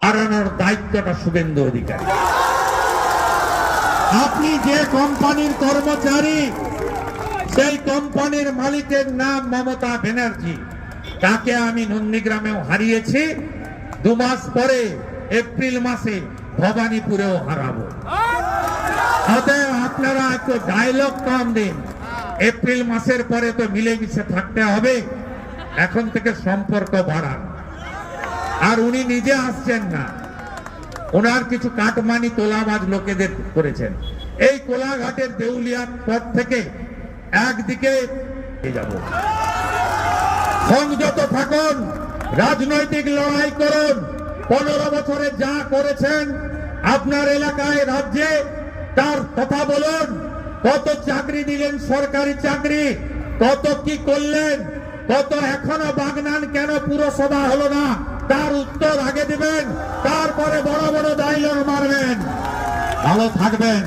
হারানোর দায়িত্বটা শুভেন্দু অধিকারী। আপনি যে কোম্পানির কর্মচারী, সেই কোম্পানির মালিকের নাম মমতা ব্যানার্জি, তাকে আমি নন্দীগ্রামেও হারিয়েছি, 2 মাস পরে এপ্রিল মাসে ভবানীপুরেও হারাবো। অতএব আপনারা একটু ডায়লগ কম দিন। এপ্রিল মাসের পরে তো মিলেমিশে থাকতে হবে, এখন থেকে সম্পর্ক বাড়ান। আর উনি নিজে আসছেন না, ওনার কিছু কাটমানি তোলাবাজ লোকেদের করেছেন। এই কোলাঘাটের দেউলিয়ার পর থেকে একদিকে যাব, সংযত থাকুন, রাজনৈতিক লড়াই করুন। 15 বছরে যা করেছেন আপনার এলাকায়, রাজ্যে, তার কথা বলুন। কত চাকরি দিলেন, সরকারি চাকরি, কত কি করলেন, কত এখনো বাগনান কেন পুরসভা হলো না, তার উত্তর আগে দিবেন, তারপরে বড় বড় ডায়লগ মারবেন। ভালো থাকবেন।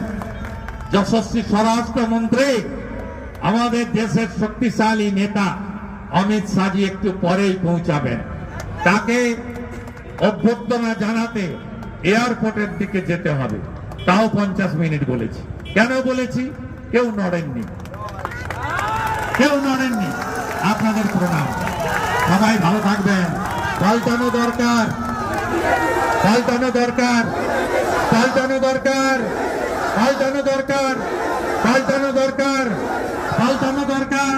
যশস্বী স্বরাষ্ট্রমন্ত্রী, আমাদের দেশের শক্তিশালী নেতা অমিত শাহজি একটু পরেই পৌঁছাবেন। তাকে অভ্যর্থনা জানাতে এয়ারপোর্টের দিকে যেতে হবে, তাও 50 মিনিট বলেছি। কেন বলেছি? কেউ নড়েননি, কেউ নড়েননি। আপনাদের প্রণাম। সবাই ভালো থাকবেন। পাল্টানো দরকার, পাল্টানো দরকার, পাল্টানো দরকার, পাল্টানো দরকার, পাল্টানো দরকার, পাল্টানো দরকার।